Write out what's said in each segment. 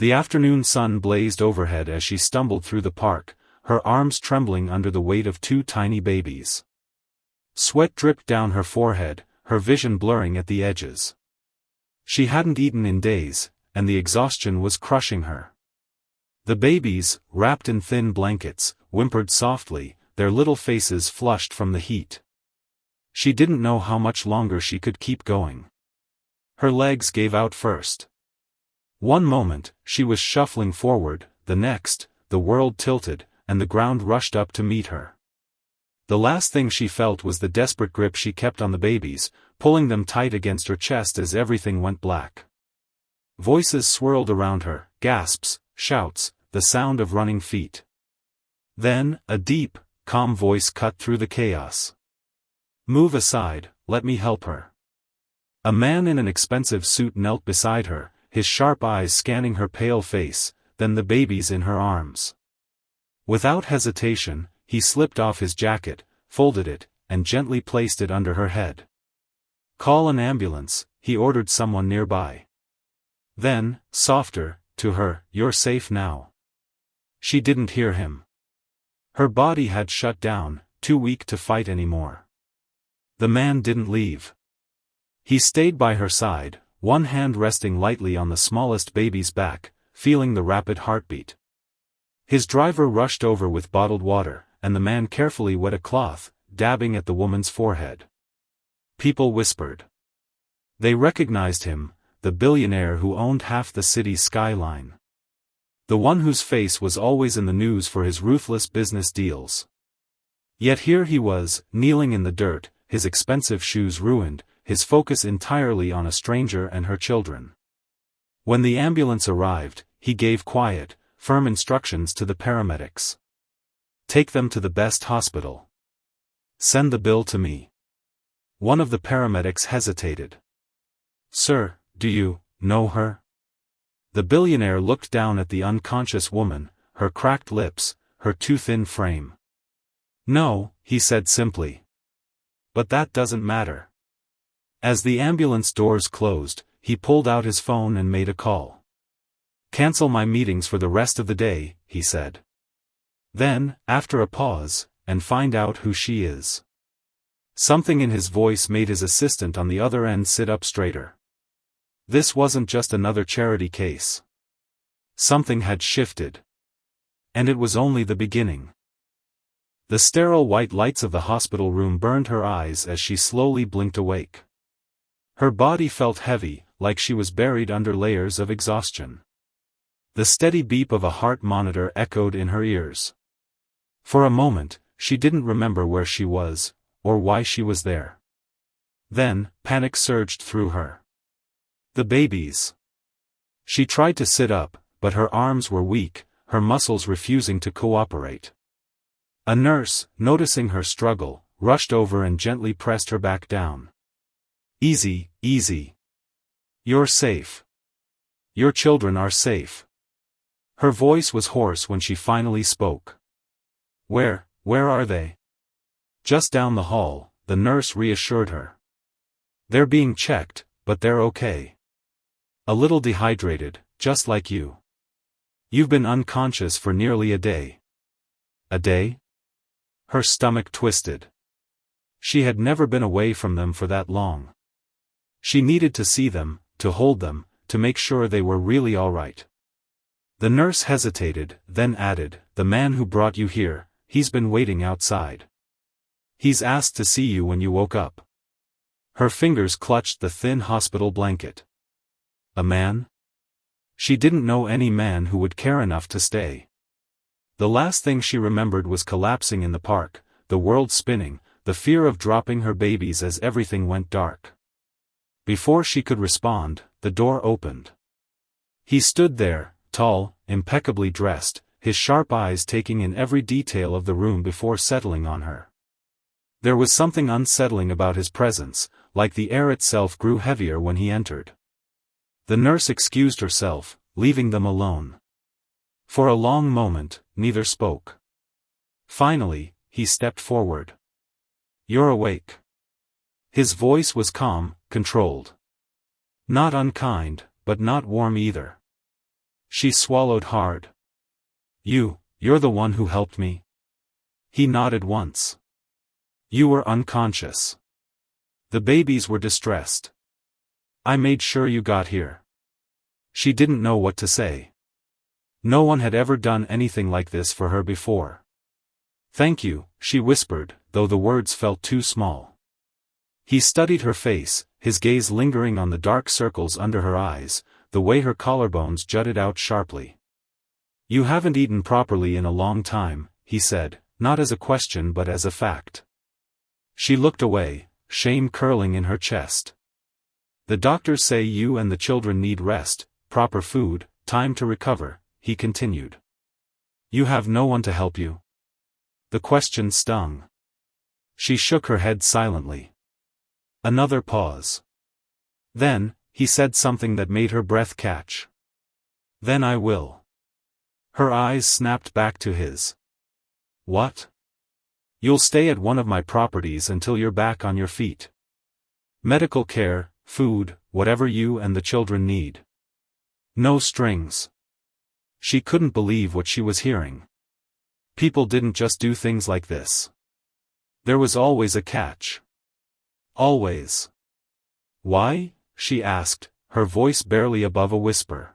The afternoon sun blazed overhead as she stumbled through the park, her arms trembling under the weight of two tiny babies. Sweat dripped down her forehead, her vision blurring at the edges. She hadn't eaten in days, and the exhaustion was crushing her. The babies, wrapped in thin blankets, whimpered softly, their little faces flushed from the heat. She didn't know how much longer she could keep going. Her legs gave out first. One moment, she was shuffling forward, the next, the world tilted, and the ground rushed up to meet her. The last thing she felt was the desperate grip she kept on the babies, pulling them tight against her chest as everything went black. Voices swirled around her, gasps, shouts, the sound of running feet. Then, a deep, calm voice cut through the chaos. "Move aside, let me help her." A man in an expensive suit knelt beside her, his sharp eyes scanning her pale face, then the babies in her arms. Without hesitation, he slipped off his jacket, folded it, and gently placed it under her head. "Call an ambulance," he ordered someone nearby. Then, softer, to her, "You're safe now." She didn't hear him. Her body had shut down, too weak to fight anymore. The man didn't leave. He stayed by her side, one hand resting lightly on the smallest baby's back, feeling the rapid heartbeat. His driver rushed over with bottled water, and the man carefully wet a cloth, dabbing at the woman's forehead. People whispered. They recognized him, the billionaire who owned half the city's skyline. The one whose face was always in the news for his ruthless business deals. Yet here he was, kneeling in the dirt, his expensive shoes ruined, his focus entirely on a stranger and her children. When the ambulance arrived, he gave quiet, firm instructions to the paramedics. "Take them to the best hospital. Send the bill to me." One of the paramedics hesitated. "Sir, do you know her?" The billionaire looked down at the unconscious woman, her cracked lips, her too thin frame. "No," he said simply. "But that doesn't matter." As the ambulance doors closed, he pulled out his phone and made a call. "Cancel my meetings for the rest of the day," he said. Then, after a pause, "and find out who she is." Something in his voice made his assistant on the other end sit up straighter. This wasn't just another charity case. Something had shifted. And it was only the beginning. The sterile white lights of the hospital room burned her eyes as she slowly blinked awake. Her body felt heavy, like she was buried under layers of exhaustion. The steady beep of a heart monitor echoed in her ears. For a moment, she didn't remember where she was, or why she was there. Then, panic surged through her. The babies. She tried to sit up, but her arms were weak, her muscles refusing to cooperate. A nurse, noticing her struggle, rushed over and gently pressed her back down. "Easy, easy. You're safe. Your children are safe." Her voice was hoarse when she finally spoke. Where are they?" "Just down the hall," the nurse reassured her. "They're being checked, but they're okay. A little dehydrated, just like you. You've been unconscious for nearly a day." "A day?" Her stomach twisted. She had never been away from them for that long. She needed to see them, to hold them, to make sure they were really all right. The nurse hesitated, then added, "The man who brought you here, he's been waiting outside. He's asked to see you when you woke up." Her fingers clutched the thin hospital blanket. A man? She didn't know any man who would care enough to stay. The last thing she remembered was collapsing in the park, the world spinning, the fear of dropping her babies as everything went dark. Before she could respond, the door opened. He stood there, tall, impeccably dressed, his sharp eyes taking in every detail of the room before settling on her. There was something unsettling about his presence, like the air itself grew heavier when he entered. The nurse excused herself, leaving them alone. For a long moment, neither spoke. Finally, he stepped forward. "You're awake." His voice was calm, controlled. Not unkind, but not warm either. She swallowed hard. You're the one who helped me? He nodded once. You were unconscious. The babies were distressed. I made sure you got here. She didn't know what to say. No one had ever done anything like this for her before. Thank you, she whispered, though the words felt too small. He studied her face, his gaze lingering on the dark circles under her eyes, the way her collarbones jutted out sharply. You haven't eaten properly in a long time, he said, not as a question but as a fact. She looked away, shame curling in her chest. The doctors say you and the children need rest, proper food, time to recover, he continued. You have no one to help you? The question stung. She shook her head silently. Another pause. Then, he said something that made her breath catch. Then I will. Her eyes snapped back to his. What? You'll stay at one of my properties until you're back on your feet. Medical care, food, whatever you and the children need. No strings. She couldn't believe what she was hearing. People didn't just do things like this. There was always a catch. Always. Why? She asked, her voice barely above a whisper.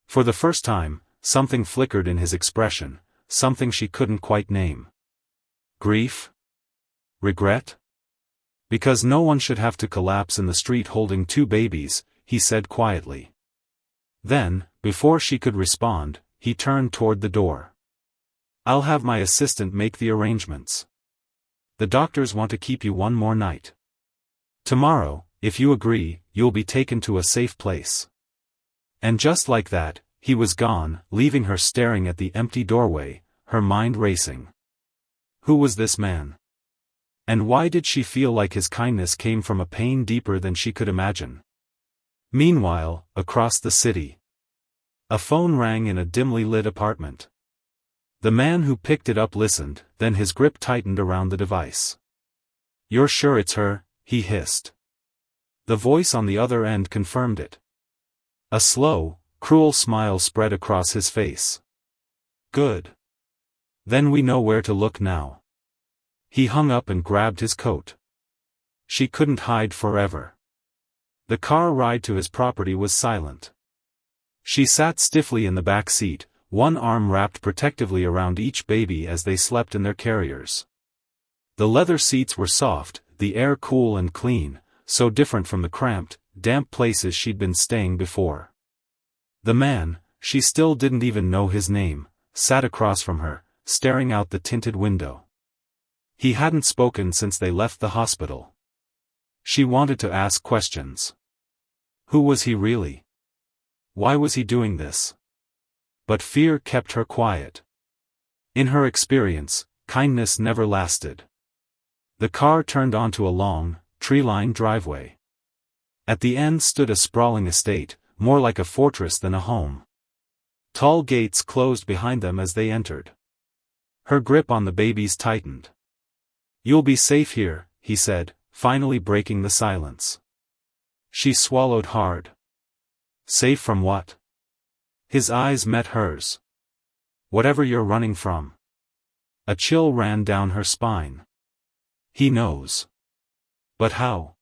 For the first time, something flickered in his expression, something she couldn't quite name. Grief? Regret? Because no one should have to collapse in the street holding two babies, he said quietly. Then, before she could respond, he turned toward the door. I'll have my assistant make the arrangements. The doctors want to keep you one more night. Tomorrow, if you agree, you'll be taken to a safe place. And just like that, he was gone, leaving her staring at the empty doorway, her mind racing. Who was this man? And why did she feel like his kindness came from a pain deeper than she could imagine? Meanwhile, across the city. A phone rang in a dimly lit apartment. The man who picked it up listened, then his grip tightened around the device. You're sure it's her? He hissed. The voice on the other end confirmed it. A slow, cruel smile spread across his face. Good. Then we know where to look now. He hung up and grabbed his coat. She couldn't hide forever. The car ride to his property was silent. She sat stiffly in the back seat, one arm wrapped protectively around each baby as they slept in their carriers. The leather seats were soft, the air cool and clean, so different from the cramped, damp places she'd been staying before. The man, she still didn't even know his name, sat across from her, staring out the tinted window. He hadn't spoken since they left the hospital. She wanted to ask questions. Who was he really? Why was he doing this? But fear kept her quiet. In her experience, kindness never lasted. The car turned onto a long, tree-lined driveway. At the end stood a sprawling estate, more like a fortress than a home. Tall gates closed behind them as they entered. Her grip on the babies tightened. You'll be safe here, he said, finally breaking the silence. She swallowed hard. Safe from what? His eyes met hers. Whatever you're running from. A chill ran down her spine. He knows. But how?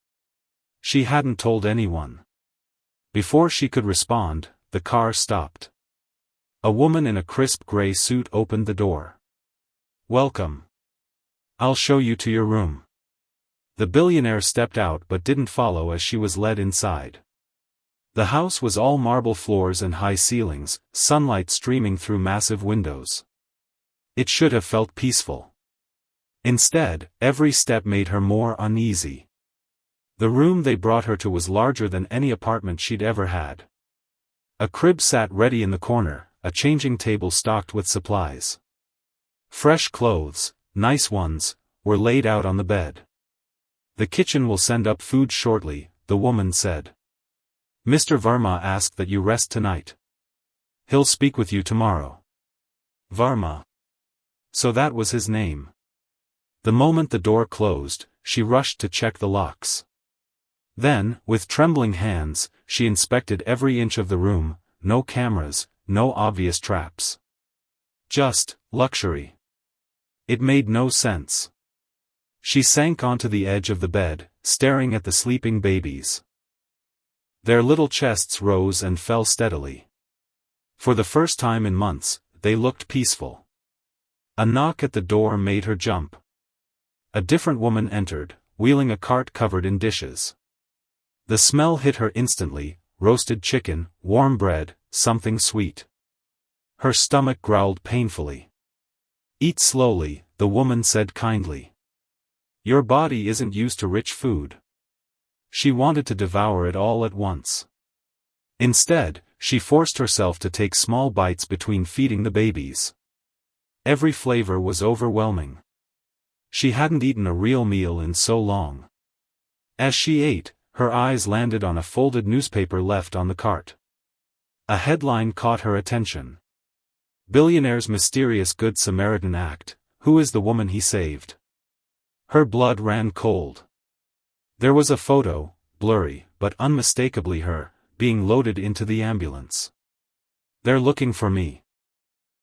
She hadn't told anyone. Before she could respond, the car stopped. A woman in a crisp gray suit opened the door. Welcome. I'll show you to your room. The billionaire stepped out but didn't follow as she was led inside. The house was all marble floors and high ceilings, sunlight streaming through massive windows. It should have felt peaceful. Instead, every step made her more uneasy. The room they brought her to was larger than any apartment she'd ever had. A crib sat ready in the corner, a changing table stocked with supplies. Fresh clothes, nice ones, were laid out on the bed. The kitchen will send up food shortly, the woman said. Mr. Varma asked that you rest tonight. He'll speak with you tomorrow. Varma. So that was his name. The moment the door closed, she rushed to check the locks. Then, with trembling hands, she inspected every inch of the room, no cameras, no obvious traps. Just luxury. It made no sense. She sank onto the edge of the bed, staring at the sleeping babies. Their little chests rose and fell steadily. For the first time in months, they looked peaceful. A knock at the door made her jump. A different woman entered, wheeling a cart covered in dishes. The smell hit her instantly: roasted chicken, warm bread, something sweet. Her stomach growled painfully. "Eat slowly," the woman said kindly. "Your body isn't used to rich food." She wanted to devour it all at once. Instead, she forced herself to take small bites between feeding the babies. Every flavor was overwhelming. She hadn't eaten a real meal in so long. As she ate, her eyes landed on a folded newspaper left on the cart. A headline caught her attention. "Billionaire's mysterious Good Samaritan act, who is the woman he saved?" Her blood ran cold. There was a photo, blurry, but unmistakably her, being loaded into the ambulance. "They're looking for me."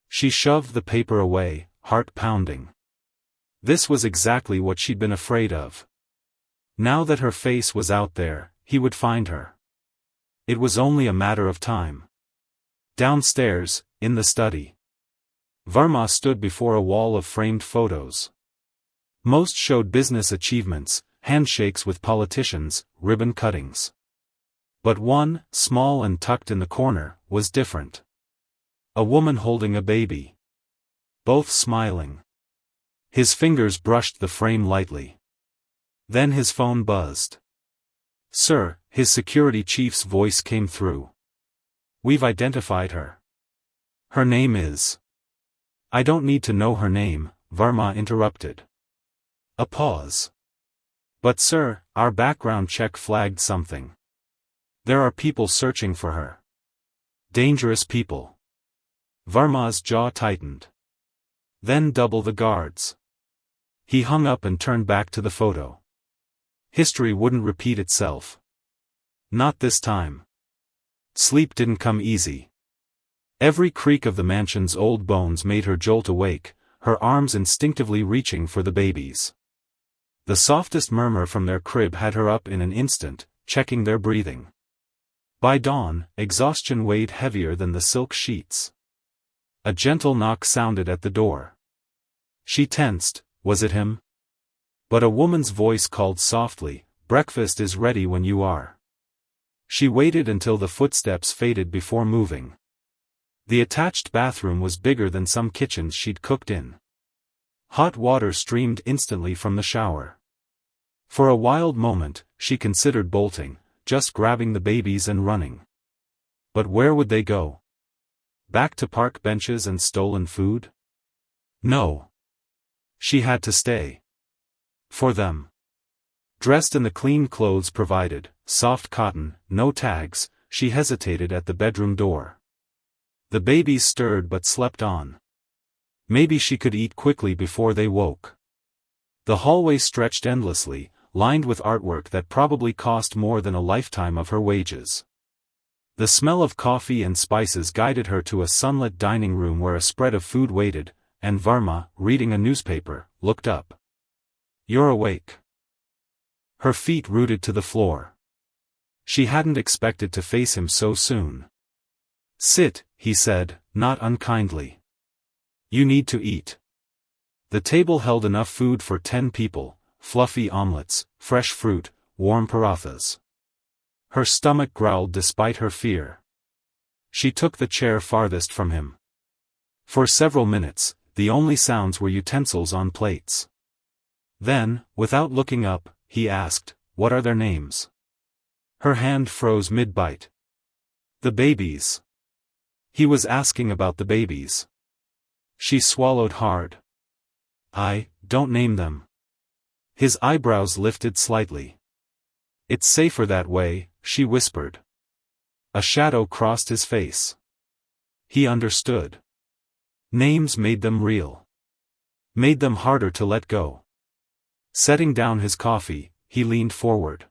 She shoved the paper away, heart pounding. This was exactly what she'd been afraid of. Now that her face was out there, he would find her. It was only a matter of time. Downstairs, in the study, Varma stood before a wall of framed photos. Most showed business achievements, handshakes with politicians, ribbon cuttings. But one, small and tucked in the corner, was different. A woman holding a baby. Both smiling. His fingers brushed the frame lightly. Then his phone buzzed. "Sir," his security chief's voice came through. "We've identified her. Her name is—" "I don't need to know her name," Varma interrupted. A pause. "But sir, our background check flagged something. There are people searching for her. Dangerous people." Varma's jaw tightened. "Then double the guards." He hung up and turned back to the photo. History wouldn't repeat itself. Not this time. Sleep didn't come easy. Every creak of the mansion's old bones made her jolt awake, her arms instinctively reaching for the babies. The softest murmur from their crib had her up in an instant, checking their breathing. By dawn, exhaustion weighed heavier than the silk sheets. A gentle knock sounded at the door. She tensed. Was it him? But a woman's voice called softly, "Breakfast is ready when you are." She waited until the footsteps faded before moving. The attached bathroom was bigger than some kitchens she'd cooked in. Hot water streamed instantly from the shower. For a wild moment, she considered bolting, just grabbing the babies and running. But where would they go? Back to park benches and stolen food? No. She had to stay. For them. Dressed in the clean clothes provided, soft cotton, no tags, she hesitated at the bedroom door. The babies stirred but slept on. Maybe she could eat quickly before they woke. The hallway stretched endlessly, lined with artwork that probably cost more than a lifetime of her wages. The smell of coffee and spices guided her to a sunlit dining room where a spread of food waited, and Varma, reading a newspaper, looked up. "You're awake." Her feet rooted to the floor. She hadn't expected to face him so soon. "Sit," he said, not unkindly. "You need to eat." The table held enough food for 10 people, fluffy omelets, fresh fruit, warm parathas. Her stomach growled despite her fear. She took the chair farthest from him. For several minutes, the only sounds were utensils on plates. Then, without looking up, he asked, "What are their names?" Her hand froze mid-bite. "The babies." He was asking about the babies. She swallowed hard. "I don't name them." His eyebrows lifted slightly. "It's safer that way," she whispered. A shadow crossed his face. He understood. Names made them real. Made them harder to let go. Setting down his coffee, he leaned forward.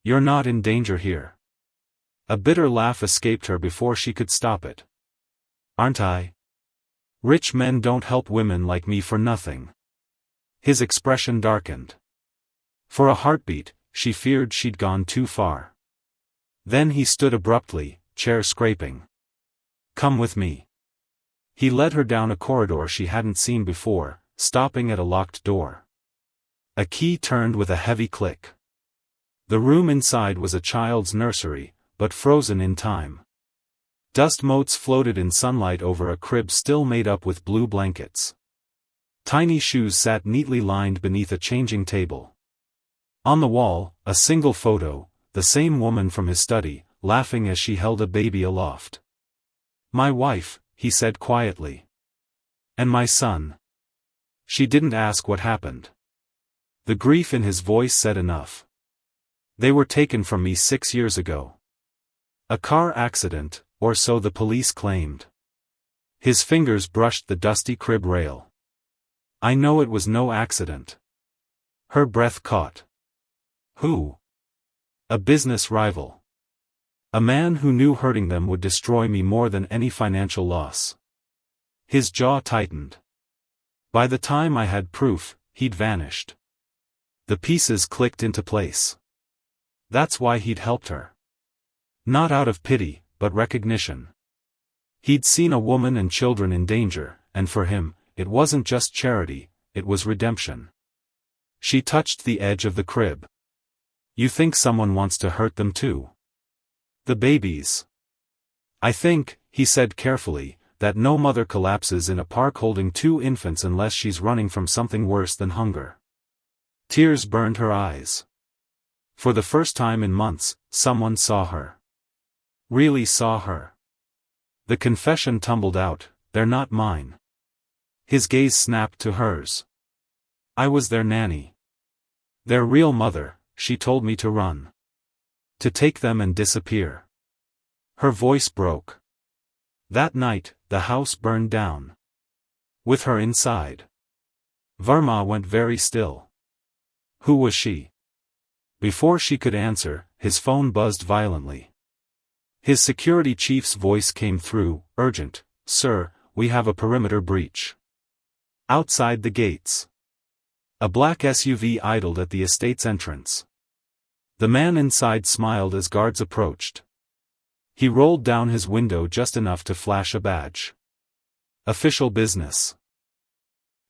"You're not in danger here." A bitter laugh escaped her before she could stop it. Aren't I? Rich men don't help women like me for nothing. His expression darkened. For a heartbeat, she feared she'd gone too far. Then he stood abruptly, chair scraping. Come with me. He led her down a corridor she hadn't seen before, stopping at a locked door. A key turned with a heavy click. The room inside was a child's nursery, but frozen in time. Dust motes floated in sunlight over a crib still made up with blue blankets. Tiny shoes sat neatly lined beneath a changing table. On the wall, a single photo, the same woman from his study, laughing as she held a baby aloft. My wife, he said quietly. And my son. She didn't ask what happened. The grief in his voice said enough. They were taken from me 6 years ago. A car accident, or so the police claimed. His fingers brushed the dusty crib rail. I know it was no accident. Her breath caught. Who? A business rival. A man who knew hurting them would destroy me more than any financial loss. His jaw tightened. By the time I had proof, he'd vanished. The pieces clicked into place. That's why he'd helped her. Not out of pity, but recognition. He'd seen a woman and children in danger, and for him, it wasn't just charity, it was redemption. She touched the edge of the crib. You think someone wants to hurt them too? The babies. I think, he said carefully, that no mother collapses in a park holding 2 infants unless she's running from something worse than hunger. Tears burned her eyes. For the first time in months, someone saw her. Really saw her. The confession tumbled out, they're not mine. His gaze snapped to hers. I was their nanny. Their real mother, she told me to run. To take them and disappear. Her voice broke. That night, the house burned down. With her inside. Varma went very still. Who was she? Before she could answer, his phone buzzed violently. His security chief's voice came through, urgent, Sir, we have a perimeter breach. Outside the gates. A black SUV idled at the estate's entrance. The man inside smiled as guards approached. He rolled down his window just enough to flash a badge. Official business.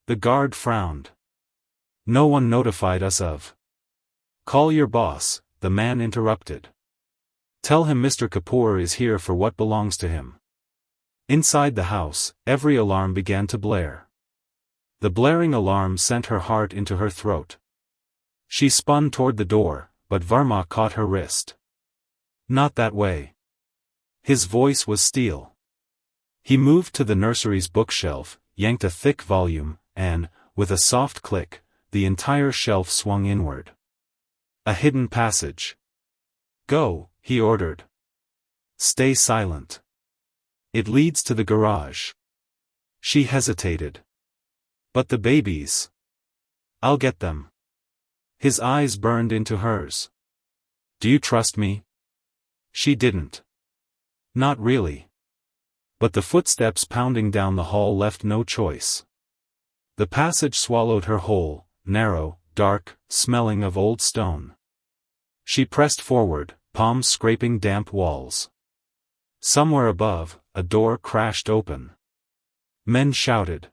The guard frowned. No one notified us of. Call your boss, the man interrupted. Tell him Mr. Kapoor is here for what belongs to him. Inside the house, every alarm began to blare. The blaring alarm sent her heart into her throat. She spun toward the door, but Varma caught her wrist. Not that way. His voice was steel. He moved to the nursery's bookshelf, yanked a thick volume, and, with a soft click, the entire shelf swung inward. A hidden passage. Go, he ordered. Stay silent. It leads to the garage. She hesitated. But the babies. I'll get them. His eyes burned into hers. Do you trust me? She didn't. Not really. But the footsteps pounding down the hall left no choice. The passage swallowed her whole, narrow, dark, smelling of old stone. She pressed forward, palms scraping damp walls. Somewhere above, a door crashed open. Men shouted.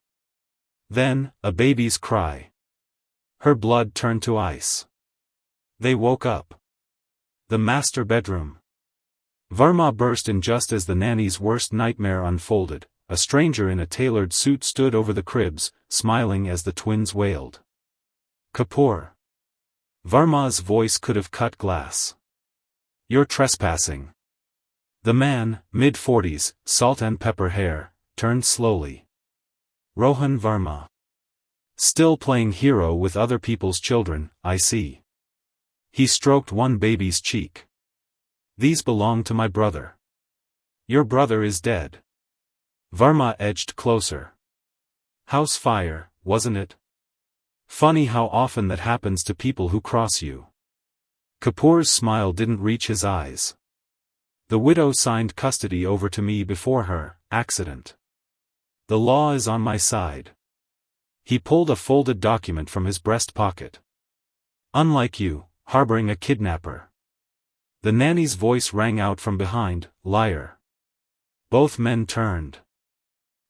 Then, a baby's cry. Her blood turned to ice. They woke up. The master bedroom. Varma burst in just as the nanny's worst nightmare unfolded. A stranger in a tailored suit stood over the cribs, smiling as the twins wailed. Kapoor. Varma's voice could have cut glass. You're trespassing. The man, mid-40s, salt and pepper hair, turned slowly. Rohan Varma. Still playing hero with other people's children, I see. He stroked one baby's cheek. These belong to my brother. Your brother is dead. Varma edged closer. House fire, wasn't it? Funny how often that happens to people who cross you. Kapoor's smile didn't reach his eyes. The widow signed custody over to me before her accident. The law is on my side. He pulled a folded document from his breast pocket. Unlike you, harboring a kidnapper. The nanny's voice rang out from behind, liar. Both men turned.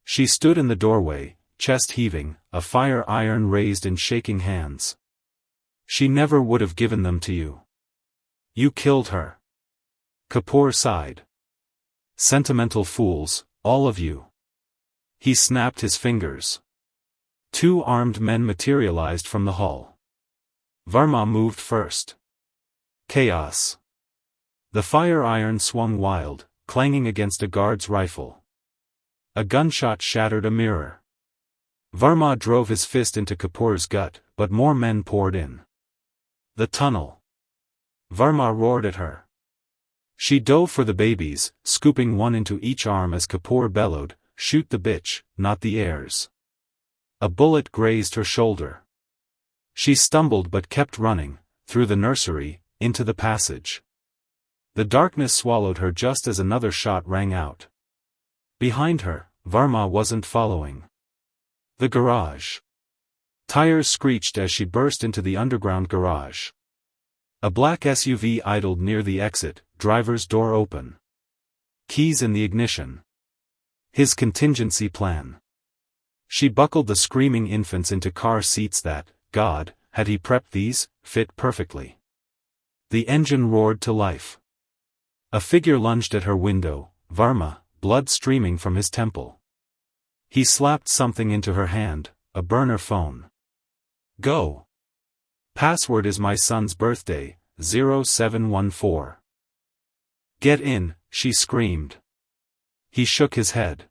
She stood in the doorway, chest heaving, a fire iron raised in shaking hands. She never would have given them to you. You killed her. Kapoor sighed. Sentimental fools, all of you. He snapped his fingers. 2 armed men materialized from the hall. Varma moved first. Chaos. The fire iron swung wild, clanging against a guard's rifle. A gunshot shattered a mirror. Varma drove his fist into Kapoor's gut, but more men poured in. The tunnel. Varma roared at her. She dove for the babies, scooping one into each arm as Kapoor bellowed, "Shoot the bitch, not the heirs." A bullet grazed her shoulder. She stumbled but kept running, through the nursery, into the passage. The darkness swallowed her just as another shot rang out. Behind her, Varma wasn't following. The garage. Tires screeched as she burst into the underground garage. A black SUV idled near the exit, driver's door open. Keys in the ignition. His contingency plan. She buckled the screaming infants into car seats that, God, had he prepped these, fit perfectly. The engine roared to life. A figure lunged at her window, Varma, blood streaming from his temple. He slapped something into her hand, a burner phone. Go. Password is my son's birthday, 0714. Get in, she screamed. He shook his head.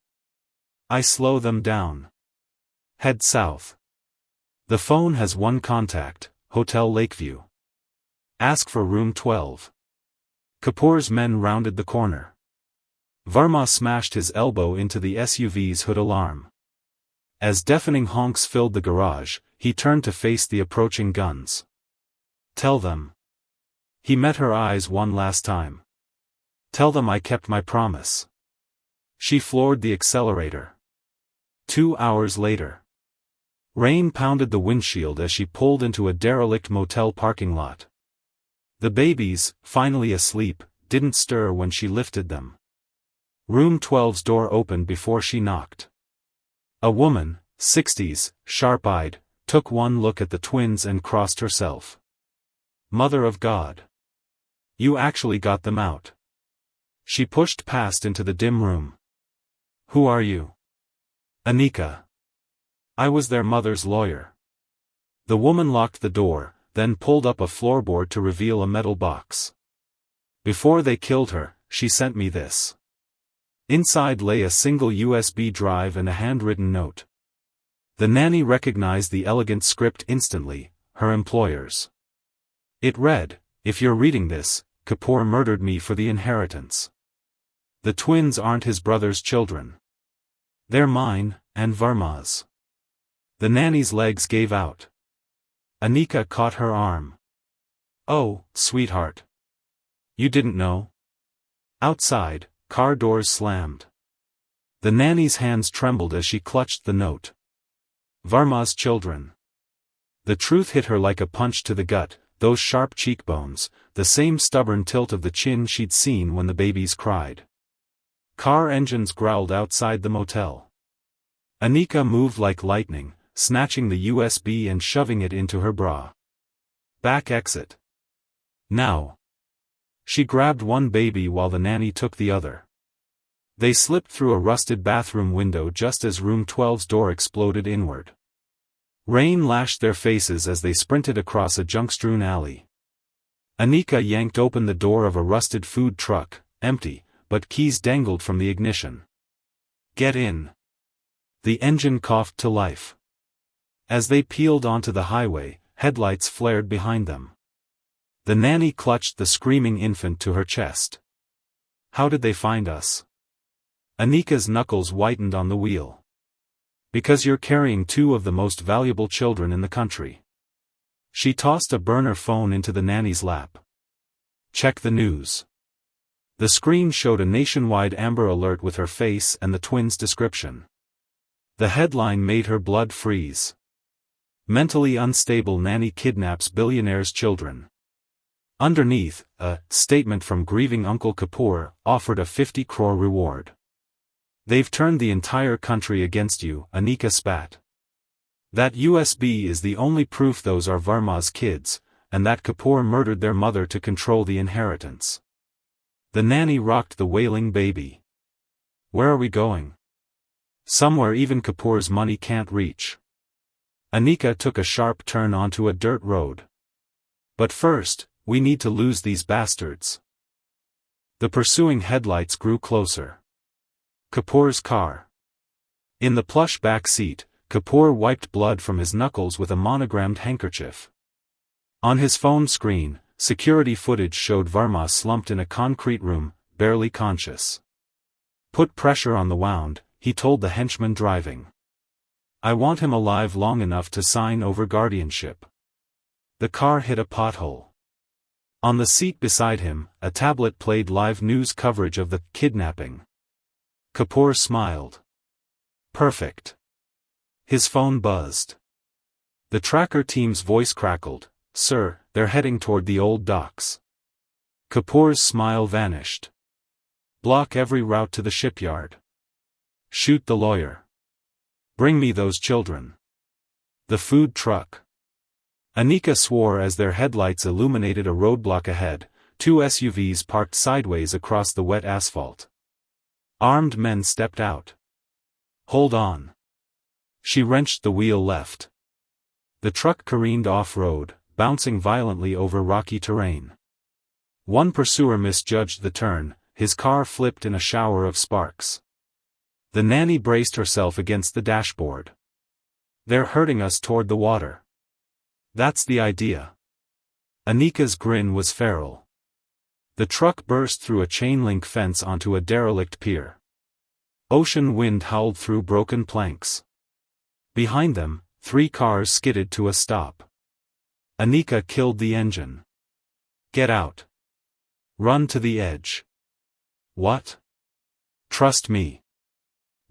I slow them down. Head south. The phone has one contact, Hotel Lakeview. Ask for room 12. Kapoor's men rounded the corner. Varma smashed his elbow into the SUV's hood alarm. As deafening honks filled the garage, he turned to face the approaching guns. Tell them. He met her eyes one last time. Tell them I kept my promise. She floored the accelerator. 2 hours later. Rain pounded the windshield as she pulled into a derelict motel parking lot. The babies, finally asleep, didn't stir when she lifted them. Room 12's door opened before she knocked. A woman, 60s, sharp-eyed, took one look at the twins and crossed herself. Mother of God. You actually got them out. She pushed past into the dim room. Who are you? Anika. I was their mother's lawyer. The woman locked the door, then pulled up a floorboard to reveal a metal box. Before they killed her, she sent me this. Inside lay a single USB drive and a handwritten note. The nanny recognized the elegant script instantly, her employer's. It read, if you're reading this, Kapoor murdered me for the inheritance. The twins aren't his brother's children. They're mine, and Varma's. The nanny's legs gave out. Anika caught her arm. Oh, sweetheart. You didn't know? Outside, car doors slammed. The nanny's hands trembled as she clutched the note. Varma's children. The truth hit her like a punch to the gut, those sharp cheekbones, the same stubborn tilt of the chin she'd seen when the babies cried. Car engines growled outside the motel. Anika moved like lightning, snatching the USB and shoving it into her bra. Back exit. Now. She grabbed one baby while the nanny took the other. They slipped through a rusted bathroom window just as room 12's door exploded inward. Rain lashed their faces as they sprinted across a junk-strewn alley. Anika yanked open the door of a rusted food truck, empty, but keys dangled from the ignition. Get in. The engine coughed to life. As they peeled onto the highway, headlights flared behind them. The nanny clutched the screaming infant to her chest. How did they find us? Anika's knuckles whitened on the wheel. Because you're carrying 2 of the most valuable children in the country. She tossed a burner phone into the nanny's lap. Check the news. The screen showed a nationwide Amber Alert with her face and the twins' description. The headline made her blood freeze. Mentally unstable nanny kidnaps billionaire's children. Underneath, a statement from grieving Uncle Kapoor offered a 50 crore reward. They've turned the entire country against you, Anika spat. That USB is the only proof those are Varma's kids, and that Kapoor murdered their mother to control the inheritance. The nanny rocked the wailing baby. Where are we going? Somewhere even Kapoor's money can't reach. Anika took a sharp turn onto a dirt road. But first, we need to lose these bastards. The pursuing headlights grew closer. Kapoor's car. In the plush back seat, Kapoor wiped blood from his knuckles with a monogrammed handkerchief. On his phone screen, security footage showed Varma slumped in a concrete room, barely conscious. Put pressure on the wound, he told the henchman driving. I want him alive long enough to sign over guardianship. The car hit a pothole. On the seat beside him, a tablet played live news coverage of the kidnapping. Kapoor smiled. Perfect. His phone buzzed. The tracker team's voice crackled. Sir, they're heading toward the old docks. Kapoor's smile vanished. Block every route to the shipyard. Shoot the lawyer. Bring me those children. The food truck. Anika swore as their headlights illuminated a roadblock ahead, two SUVs parked sideways across the wet asphalt. Armed men stepped out. Hold on. She wrenched the wheel left. The truck careened off-road, bouncing violently over rocky terrain. One pursuer misjudged the turn, his car flipped in a shower of sparks. The nanny braced herself against the dashboard. They're herding us toward the water. That's the idea. Anika's grin was feral. The truck burst through a chain-link fence onto a derelict pier. Ocean wind howled through broken planks. Behind them, 3 cars skidded to a stop. Anika killed the engine. Get out. Run to the edge. What? Trust me.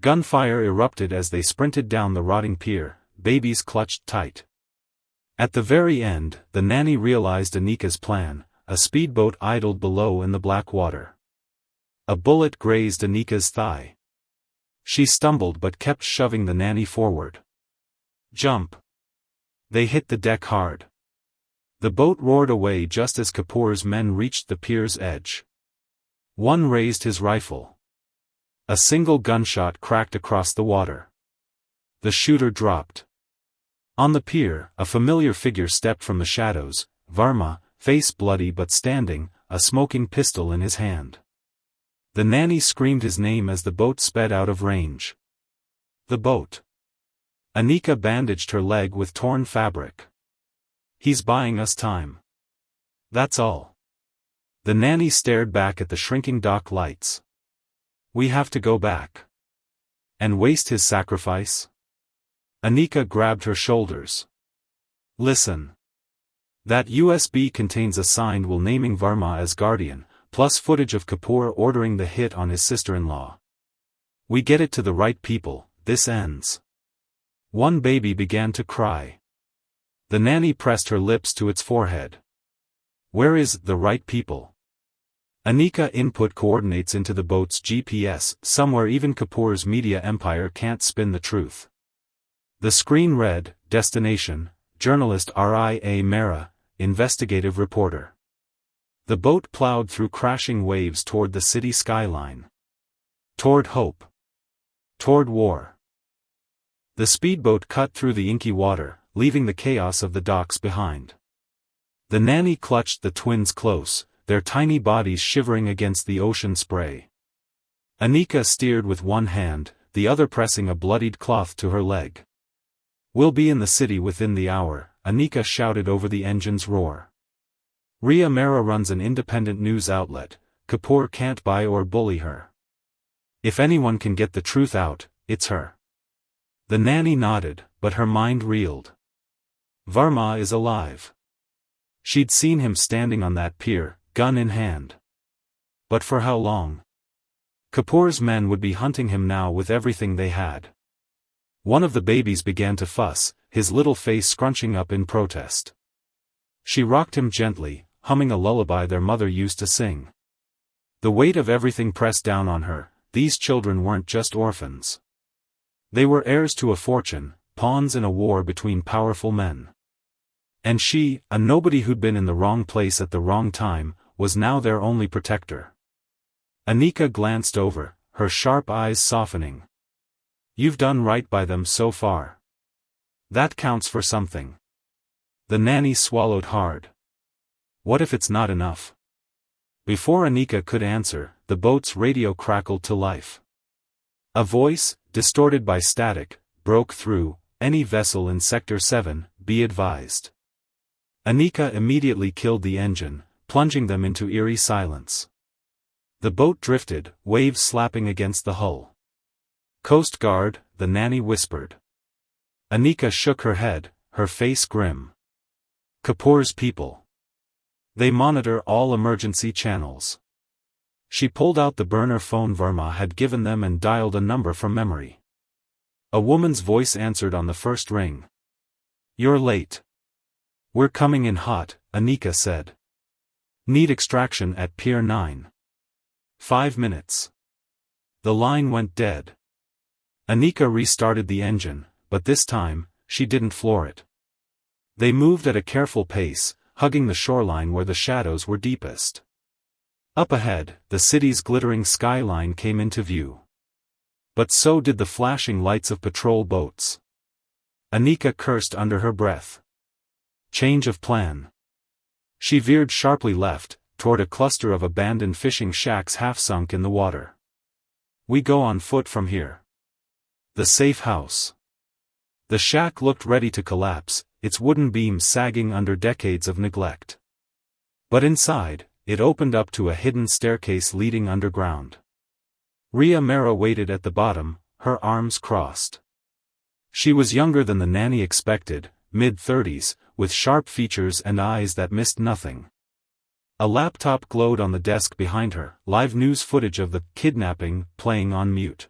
Gunfire erupted as they sprinted down the rotting pier, babies clutched tight. At the very end, the nanny realized Anika's plan. A speedboat idled below in the black water. A bullet grazed Anika's thigh. She stumbled but kept shoving the nanny forward. Jump. They hit the deck hard. The boat roared away just as Kapoor's men reached the pier's edge. One raised his rifle. A single gunshot cracked across the water. The shooter dropped. On the pier, a familiar figure stepped from the shadows, Varma, face bloody but standing, a smoking pistol in his hand. The nanny screamed his name as the boat sped out of range. The boat. Anika bandaged her leg with torn fabric. He's buying us time. That's all. The nanny stared back at the shrinking dock lights. We have to go back. And waste his sacrifice? Anika grabbed her shoulders. Listen. That USB contains a signed will naming Varma as guardian, plus footage of Kapoor ordering the hit on his sister-in-law. We get it to the right people, this ends. One baby began to cry. The nanny pressed her lips to its forehead. Where is the right people? Anika input coordinates into the boat's GPS, somewhere even Kapoor's media empire can't spin the truth. The screen read, Destination, Journalist Ria Mehra, Investigative Reporter. The boat plowed through crashing waves toward the city skyline. Toward hope. Toward war. The speedboat cut through the inky water, leaving the chaos of the docks behind. The nanny clutched the twins close, their tiny bodies shivering against the ocean spray. Anika steered with one hand, the other pressing a bloodied cloth to her leg. We'll be in the city within the hour, Anika shouted over the engine's roar. Ria Mehra runs an independent news outlet. Kapoor can't buy or bully her. If anyone can get the truth out, it's her. The nanny nodded, but her mind reeled. Varma is alive. She'd seen him standing on that pier, gun in hand. But for how long? Kapoor's men would be hunting him now with everything they had. One of the babies began to fuss, his little face scrunching up in protest. She rocked him gently, humming a lullaby their mother used to sing. The weight of everything pressed down on her. These children weren't just orphans. They were heirs to a fortune, pawns in a war between powerful men. And she, a nobody who'd been in the wrong place at the wrong time, was now their only protector. Anika glanced over, her sharp eyes softening. You've done right by them so far. That counts for something. The nanny swallowed hard. What if it's not enough? Before Anika could answer, the boat's radio crackled to life. A voice, distorted by static, broke through. Any vessel in Sector 7, be advised. Anika immediately killed the engine, plunging them into eerie silence. The boat drifted, waves slapping against the hull. Coast Guard, the nanny whispered. Anika shook her head, her face grim. Kapoor's people. They monitor all emergency channels. She pulled out the burner phone Verma had given them and dialed a number from memory. A woman's voice answered on the first ring. You're late. We're coming in hot, Anika said. Need extraction at Pier 9. 5 minutes. The line went dead. Anika restarted the engine, but this time, she didn't floor it. They moved at a careful pace, hugging the shoreline where the shadows were deepest. Up ahead, the city's glittering skyline came into view. But so did the flashing lights of patrol boats. Anika cursed under her breath. Change of plan. She veered sharply left, toward a cluster of abandoned fishing shacks half sunk in the water. We go on foot from here. The safe house. The shack looked ready to collapse, its wooden beams sagging under decades of neglect. But inside, it opened up to a hidden staircase leading underground. Ria Mera waited at the bottom, her arms crossed. She was younger than the nanny expected, mid-30s, with sharp features and eyes that missed nothing. A laptop glowed on the desk behind her, live news footage of the kidnapping playing on mute.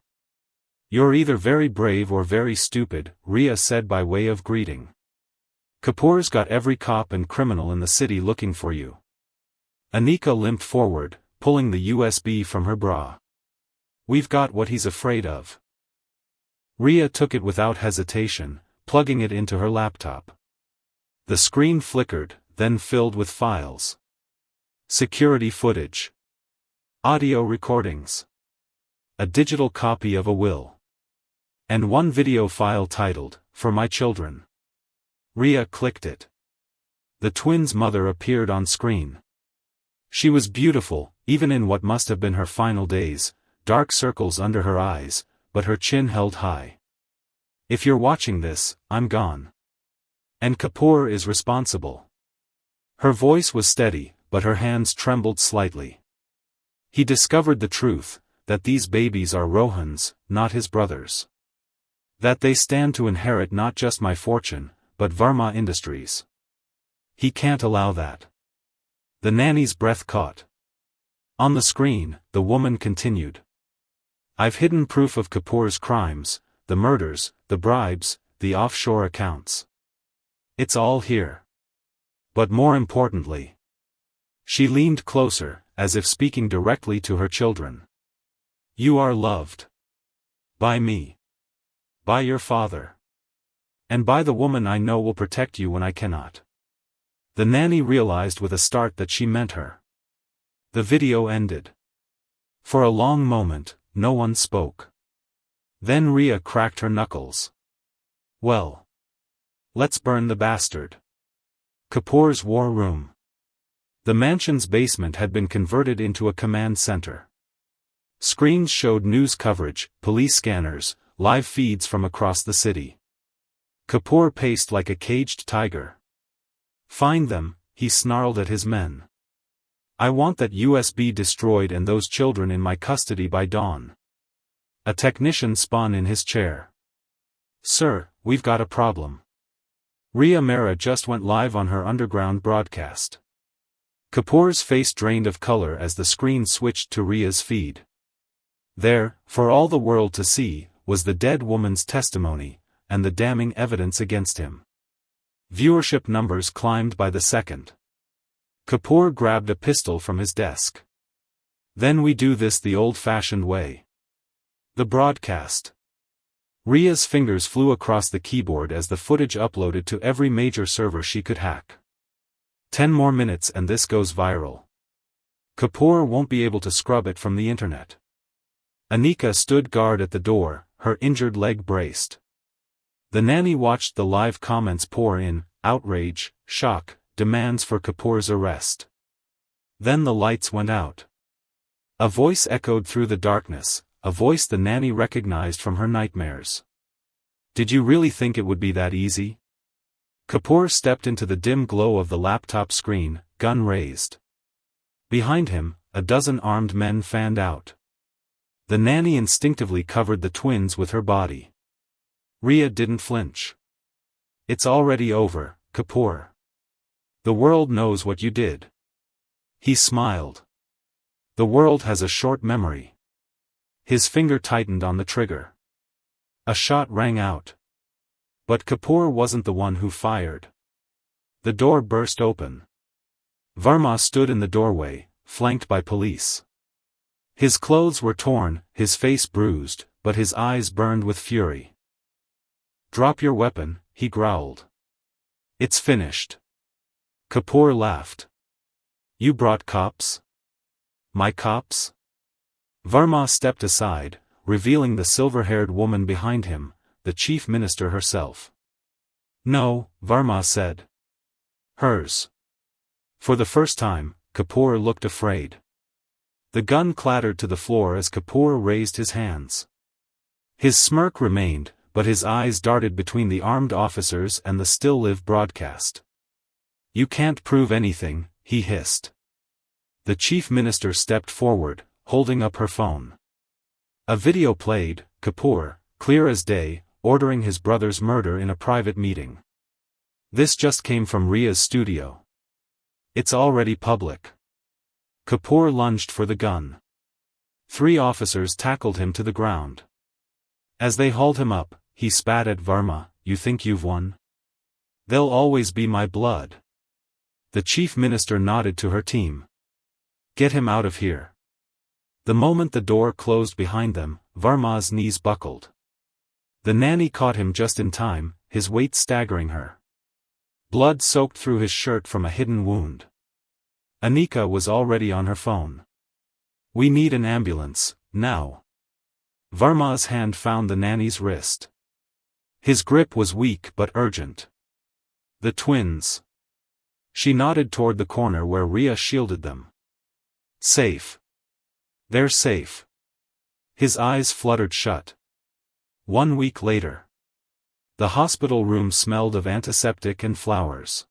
You're either very brave or very stupid, Ria said by way of greeting. Kapoor's got every cop and criminal in the city looking for you. Anika limped forward, pulling the USB from her bra. We've got what he's afraid of. Ria took it without hesitation, plugging it into her laptop. The screen flickered, then filled with files. Security footage. Audio recordings. A digital copy of a will. And one video file titled, For My Children. Ria clicked it. The twins' mother appeared on screen. She was beautiful, even in what must have been her final days, dark circles under her eyes, but her chin held high. If you're watching this, I'm gone. And Kapoor is responsible. Her voice was steady, but her hands trembled slightly. He discovered the truth, that these babies are Rohan's, not his brothers. That they stand to inherit not just my fortune, but Varma Industries. He can't allow that. The nanny's breath caught. On the screen, the woman continued. I've hidden proof of Kapoor's crimes, the murders, the bribes, the offshore accounts. It's all here. But more importantly. She leaned closer, as if speaking directly to her children. You are loved. By me. By your father. And by the woman I know will protect you when I cannot. The nanny realized with a start that she meant her. The video ended. For a long moment, no one spoke. Then Ria cracked her knuckles. Well. Let's burn the bastard. Kapoor's war room. The mansion's basement had been converted into a command center. Screens showed news coverage, police scanners, live feeds from across the city. Kapoor paced like a caged tiger. Find them, he snarled at his men. I want that USB destroyed and those children in my custody by dawn. A technician spun in his chair. Sir, we've got a problem. Ria Mera just went live on her underground broadcast. Kapoor's face drained of color as the screen switched to Ria's feed. There, for all the world to see, was the dead woman's testimony, and the damning evidence against him. Viewership numbers climbed by the second. Kapoor grabbed a pistol from his desk. Then we do this the old-fashioned way. The broadcast. Ria's fingers flew across the keyboard as the footage uploaded to every major server she could hack. 10 more minutes and this goes viral. Kapoor won't be able to scrub it from the internet. Anika stood guard at the door, her injured leg braced. The nanny watched the live comments pour in, outrage, shock, demands for Kapoor's arrest. Then the lights went out. A voice echoed through the darkness, a voice the nanny recognized from her nightmares. Did you really think it would be that easy? Kapoor stepped into the dim glow of the laptop screen, gun raised. Behind him, a dozen armed men fanned out. The nanny instinctively covered the twins with her body. Ria didn't flinch. It's already over, Kapoor. The world knows what you did. He smiled. The world has a short memory. His finger tightened on the trigger. A shot rang out. But Kapoor wasn't the one who fired. The door burst open. Verma stood in the doorway, flanked by police. His clothes were torn, his face bruised, but his eyes burned with fury. Drop your weapon, he growled. It's finished. Kapoor laughed. You brought cops? My cops? Verma stepped aside, revealing the silver-haired woman behind him, the chief minister herself. No, Verma said. Hers. For the first time, Kapoor looked afraid. The gun clattered to the floor as Kapoor raised his hands. His smirk remained, but his eyes darted between the armed officers and the still-live broadcast. You can't prove anything, he hissed. The chief minister stepped forward, holding up her phone. A video played, Kapoor, clear as day, ordering his brother's murder in a private meeting. This just came from Ria's studio. It's already public. Kapoor lunged for the gun. 3 officers tackled him to the ground. As they hauled him up, he spat at Verma, you think you've won? They'll always be my blood. The chief minister nodded to her team. Get him out of here. The moment the door closed behind them, Verma's knees buckled. The nanny caught him just in time, his weight staggering her. Blood soaked through his shirt from a hidden wound. Anika was already on her phone. We need an ambulance, now. Verma's hand found the nanny's wrist. His grip was weak but urgent. The twins. She nodded toward the corner where Ria shielded them. Safe. They're safe. His eyes fluttered shut. 1 week later. The hospital room smelled of antiseptic and flowers.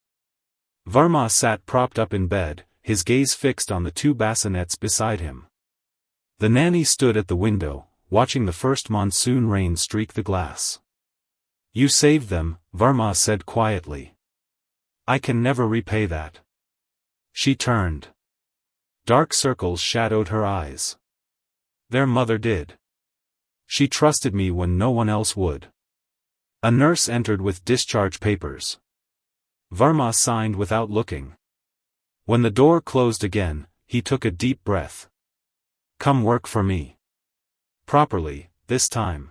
Verma sat propped up in bed, his gaze fixed on the 2 bassinets beside him. The nanny stood at the window, watching the first monsoon rain streak the glass. You saved them, Verma said quietly. I can never repay that. She turned. Dark circles shadowed her eyes. Their mother did. She trusted me when no one else would. A nurse entered with discharge papers. Verma signed without looking. When the door closed again, he took a deep breath. Come work for me. Properly, this time.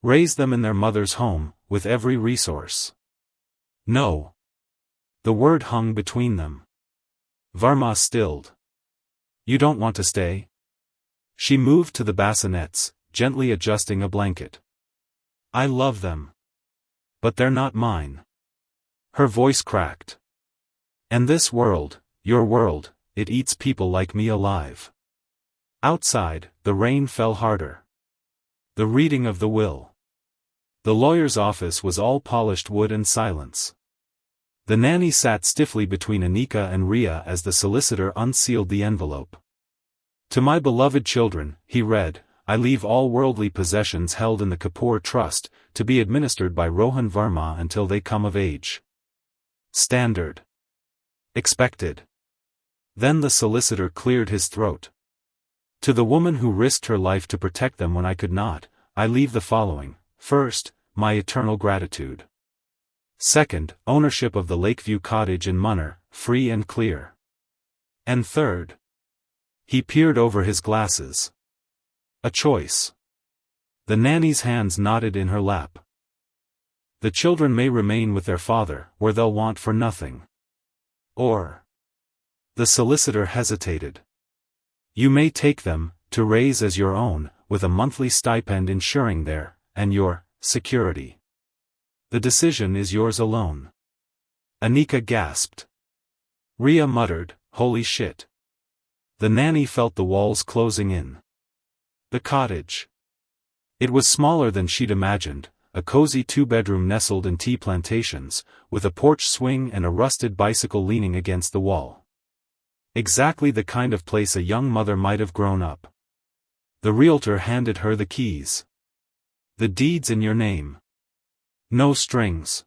Raise them in their mother's home, with every resource. No. The word hung between them. Verma stilled. You don't want to stay? She moved to the bassinets, gently adjusting a blanket. I love them. But they're not mine. Her voice cracked. And this world, your world, it eats people like me alive. Outside, the rain fell harder. The reading of the will. The lawyer's office was all polished wood and silence. The nanny sat stiffly between Anika and Ria as the solicitor unsealed the envelope. To my beloved children, he read, I leave all worldly possessions held in the Kapoor Trust, to be administered by Rohan Verma until they come of age. Standard. Expected. Then the solicitor cleared his throat. To the woman who risked her life to protect them when I could not, I leave the following. First, my eternal gratitude. Second, ownership of the Lakeview cottage in Munner, free and clear. And third. He peered over his glasses. A choice. The nanny's hands knotted in her lap. The children may remain with their father, where they'll want for nothing. Or. The solicitor hesitated. You may take them, to raise as your own, with a monthly stipend ensuring their, and your, security. The decision is yours alone. Anika gasped. Rhea muttered, holy shit. The nanny felt the walls closing in. The cottage. It was smaller than she'd imagined, a cozy two-bedroom nestled in tea plantations, with a porch swing and a rusted bicycle leaning against the wall. Exactly the kind of place a young mother might have grown up. The realtor handed her the keys. The deed's in your name. No strings.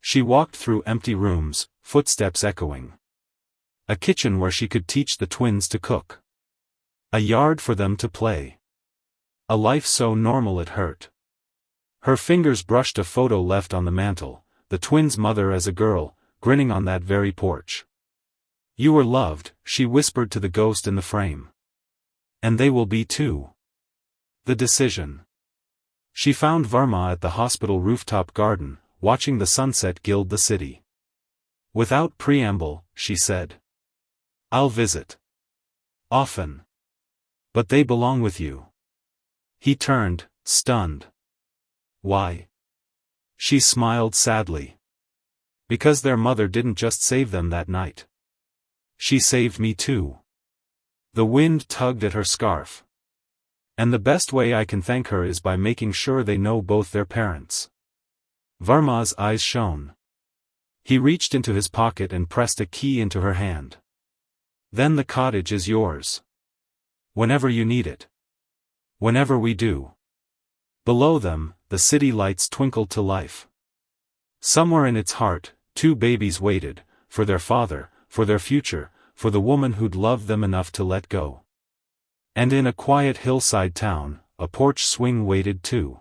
She walked through empty rooms, footsteps echoing. A kitchen where she could teach the twins to cook. A yard for them to play. A life so normal it hurt. Her fingers brushed a photo left on the mantel, the twins' mother as a girl, grinning on that very porch. You were loved, she whispered to the ghost in the frame. And they will be too. The decision. She found Varma at the hospital rooftop garden, watching the sunset gild the city. Without preamble, she said. I'll visit. Often. But they belong with you. He turned, stunned. Why? She smiled sadly. Because their mother didn't just save them that night. She saved me too. The wind tugged at her scarf. And the best way I can thank her is by making sure they know both their parents. Varma's eyes shone. He reached into his pocket and pressed a key into her hand. Then the cottage is yours. Whenever you need it. Whenever we do. Below them, the city lights twinkled to life. Somewhere in its heart, two babies waited, for their father, for their future, for the woman who'd loved them enough to let go. And in a quiet hillside town, a porch swing waited too.